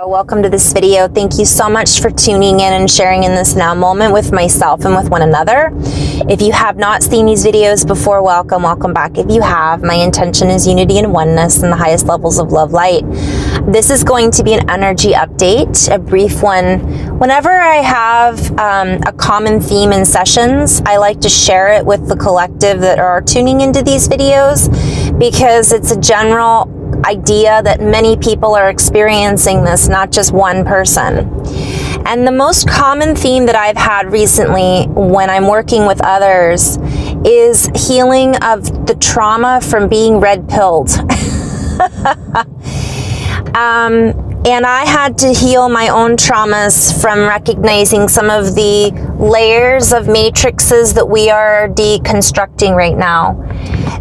Welcome to this video. Thank you so much for tuning in and sharing in this now moment with myself and with one another. If you have not seen these videos before, welcome back. If you have, my intention is unity and oneness in the highest levels of love light. This is going to be an energy update, a brief one. Whenever I have a common theme in sessions, I like to share it with the collective that are tuning into these videos because it's a general idea that many people are experiencing this, not just one person. And the most common theme that I've had recently when I'm working with others is healing of the trauma from being red-pilled. And I had to heal my own traumas from recognizing some of the layers of matrices that we are deconstructing right now.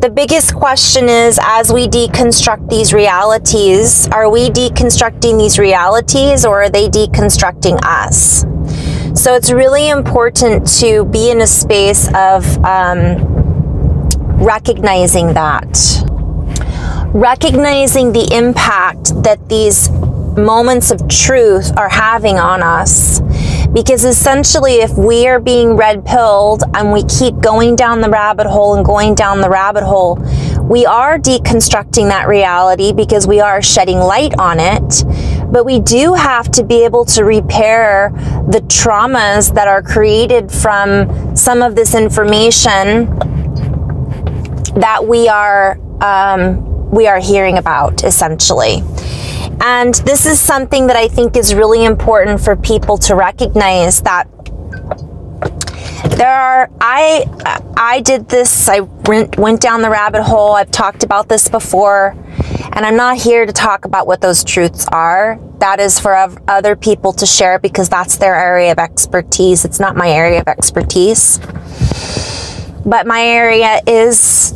The biggest question is, as we deconstruct these realities, are we deconstructing these realities or are they deconstructing us? So it's really important to be in a space of recognizing that. Recognizing the impact that these moments of truth are having on us. Because essentially, if we are being red-pilled and we keep going down the rabbit hole and going down the rabbit hole, we are deconstructing that reality because we are shedding light on it. But we do have to be able to repair the traumas that are created from some of this information that we are hearing about, essentially. And this is something that I think is really important for people to recognize, that I did this, I went down the rabbit hole, I've talked about this before, and I'm not here to talk about what those truths are. That is for other people to share because that's their area of expertise. It's not my area of expertise. But my area is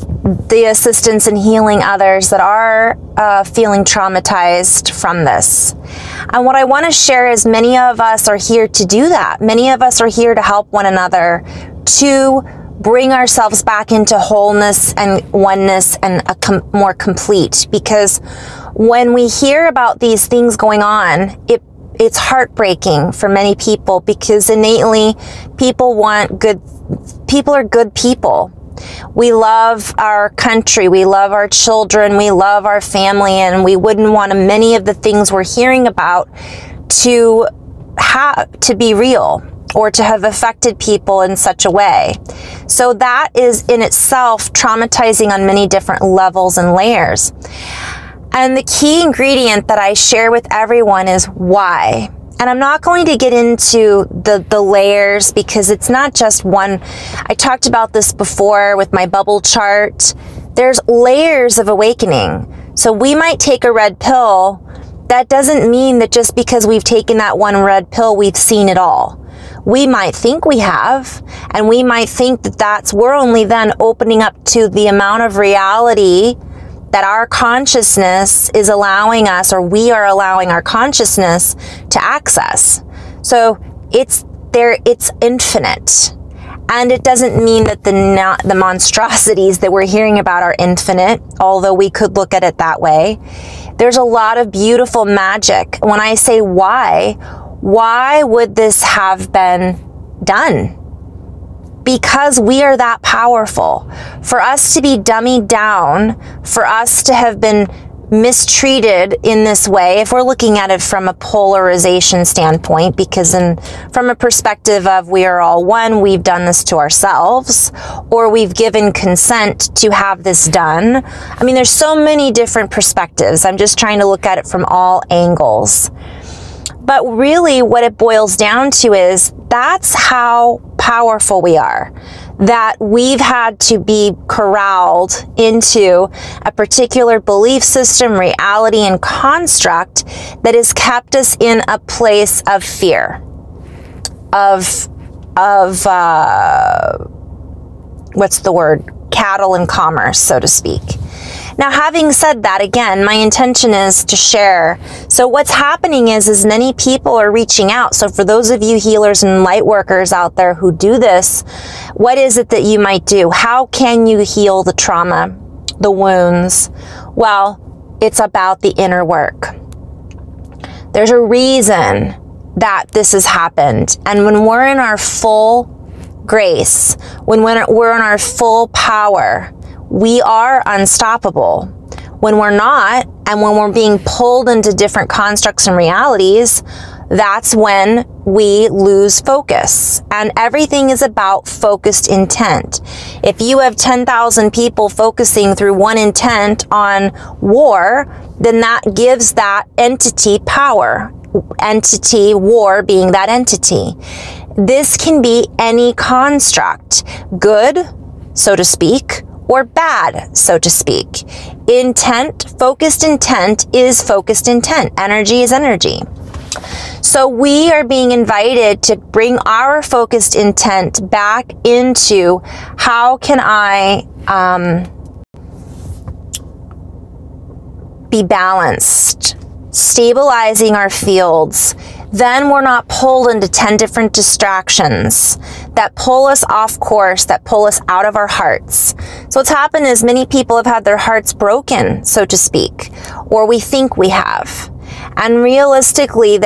the assistance in healing others that are feeling traumatized from this. And what I want to share is many of us are here to do that. Many of us are here to help one another to bring ourselves back into wholeness and oneness and more complete. Because when we hear about these things going on, it's heartbreaking for many people because innately people are good people. We love our country, we love our children, we love our family, and we wouldn't want many of the things we're hearing about to be real or to have affected people in such a way. So that is in itself traumatizing on many different levels and layers. And the key ingredient that I share with everyone is why. And I'm not going to get into the layers because it's not just one. I talked about this before with my bubble chart. There's layers of awakening. So we might take a red pill. That doesn't mean that just because we've taken that one red pill, we've seen it all. We might think we have, and we might think that we're only then opening up to the amount of reality that our consciousness is allowing us, or we are allowing our consciousness to access. So it's infinite. And it doesn't mean that the monstrosities that we're hearing about are infinite, although we could look at it that way. There's a lot of beautiful magic. When I say why would this have been done? Because we are that powerful. For us to be dummied down, for us to have been mistreated in this way, if we're looking at it from a polarization standpoint, because from a perspective of we are all one, we've done this to ourselves, or we've given consent to have this done. I mean, there's so many different perspectives. I'm just trying to look at it from all angles. But really what it boils down to is that's how powerful we are, that we've had to be corralled into a particular belief system, reality, and construct that has kept us in a place of fear, what's the word? Cattle and commerce, so to speak. Now, having said that, again, my intention is to share. So what's happening is many people are reaching out. So for those of you healers and light workers out there who do this, what is it that you might do? How can you heal the trauma, the wounds? Well, it's about the inner work. There's a reason that this has happened. And when we're in our full grace, when we're in our full power, we are unstoppable. When we're not, and when we're being pulled into different constructs and realities, that's when we lose focus. And everything is about focused intent. If you have 10,000 people focusing through one intent on war, then that gives that entity power. Entity, war being that entity. This can be any construct, good, so to speak, or bad, so to speak. Intent, focused intent is focused intent. Energy is energy. So we are being invited to bring our focused intent back into how can I be balanced, stabilizing our fields. Then we're not pulled into 10 different distractions that pull us off course, that pull us out of our hearts. So what's happened is many people have had their hearts broken, so to speak, or we think we have. And realistically,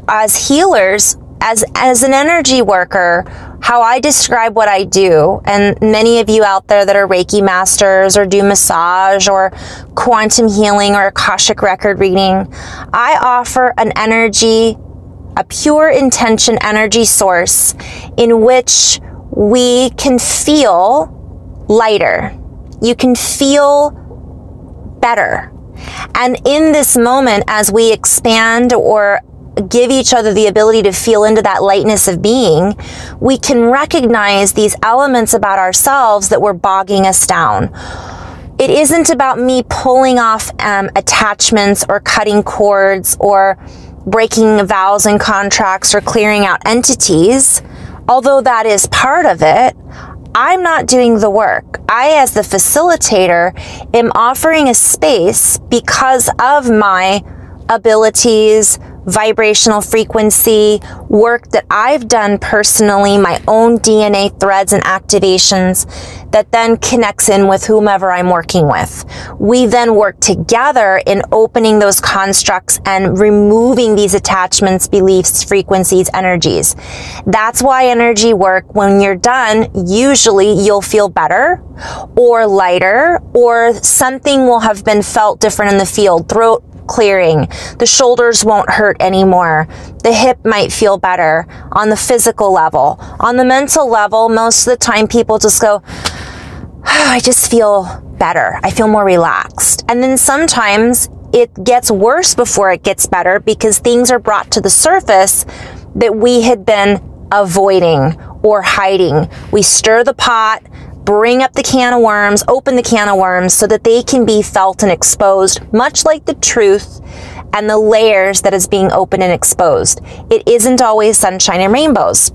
as healers, as an energy worker, how I describe what I do, and many of you out there that are Reiki masters or do massage or quantum healing or Akashic record reading, I offer an energy, a pure intention energy source in which we can feel lighter. You can feel better. And in this moment, as we expand or give each other the ability to feel into that lightness of being, we can recognize these elements about ourselves that were bogging us down. It isn't about me pulling off attachments or cutting cords or breaking vows and contracts or clearing out entities, although that is part of it. I'm not doing the work. I, as the facilitator, am offering a space because of my abilities, vibrational frequency, work that I've done personally, my own DNA threads and activations that then connects in with whomever I'm working with. We then work together in opening those constructs and removing these attachments, beliefs, frequencies, energies. That's why energy work, when you're done, usually you'll feel better or lighter, or something will have been felt different in the field. Throat clearing, the shoulders won't hurt anymore, the hip might feel better on the physical level. On the mental level, most of the time people just go, oh, I just feel better, I feel more relaxed. And then sometimes it gets worse before it gets better because things are brought to the surface that we had been avoiding or hiding. We stir the pot, bring up the can of worms, open the can of worms so that they can be felt and exposed, much like the truth and the layers that is being opened and exposed. It isn't always sunshine and rainbows.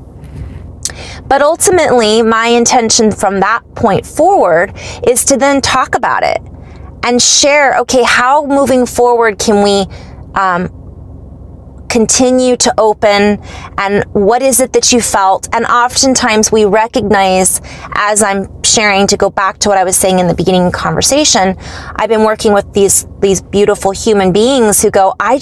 But ultimately, my intention from that point forward is to then talk about it and share, okay, how moving forward can we continue to open, and what is it that you felt? And oftentimes we recognize, as I'm sharing, to go back to what I was saying in the beginning of the conversation, I've been working with these beautiful human beings who go, I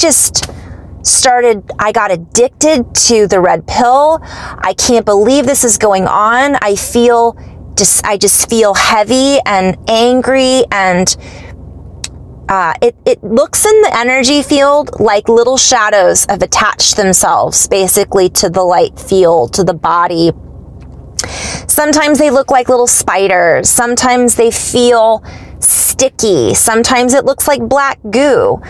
got addicted to the red pill. I can't believe this is going on. I just feel heavy and angry, and it looks in the energy field like little shadows have attached themselves basically to the light field, to the body. Sometimes they look like little spiders. Sometimes they feel sticky. Sometimes it looks like black goo.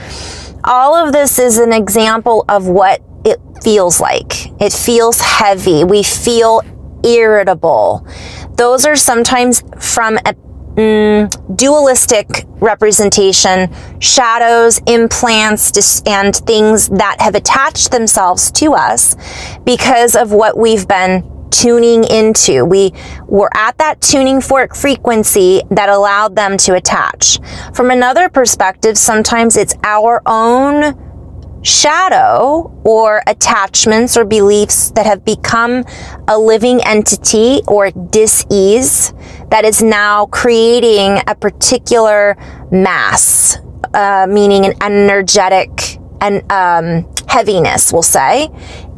All of this is an example of what it feels like. It feels heavy. We feel irritable. Those are sometimes from a dualistic representation, shadows, implants, and things that have attached themselves to us because of what we've been tuning into. We were at that tuning fork frequency that allowed them to attach. From another perspective, sometimes it's our own shadow or attachments or beliefs that have become a living entity or dis-ease that is now creating a particular mass, meaning an energetic and heaviness, we'll say,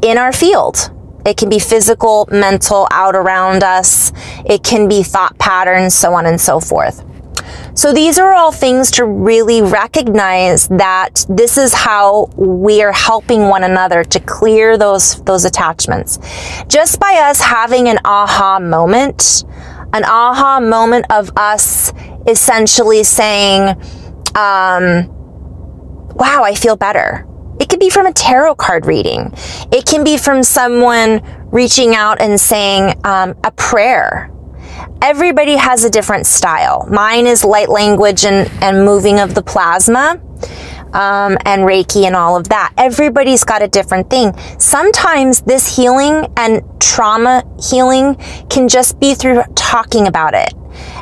in our field. It can be physical, mental, out around us. It can be thought patterns, so on and so forth. So these are all things to really recognize that this is how we are helping one another to clear those attachments. Just by us having an aha moment of us essentially saying, wow, I feel better. It could be from a tarot card reading. It can be from someone reaching out and saying a prayer. Everybody has a different style. Mine is light language and moving of the plasma and Reiki and all of that. Everybody's got a different thing. Sometimes this healing and trauma healing can just be through talking about it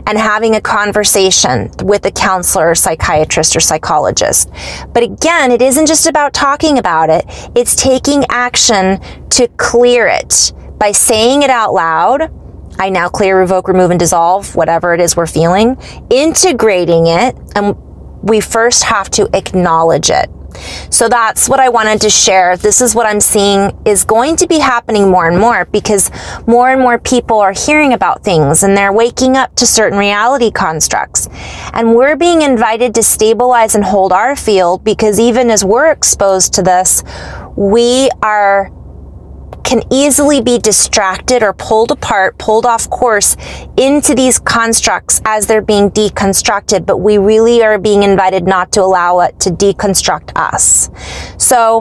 and having a conversation with a counselor or psychiatrist or psychologist. But again, it isn't just about talking about it. It's taking action to clear it by saying it out loud. I now clear, revoke, remove, and dissolve whatever it is we're feeling, integrating it, and we first have to acknowledge it. So that's what I wanted to share. This is what I'm seeing is going to be happening more and more, because more and more people are hearing about things and they're waking up to certain reality constructs. And we're being invited to stabilize and hold our field, because even as we're exposed to this, we can easily be distracted or pulled apart, pulled off course into these constructs as they're being deconstructed, but we really are being invited not to allow it to deconstruct us. So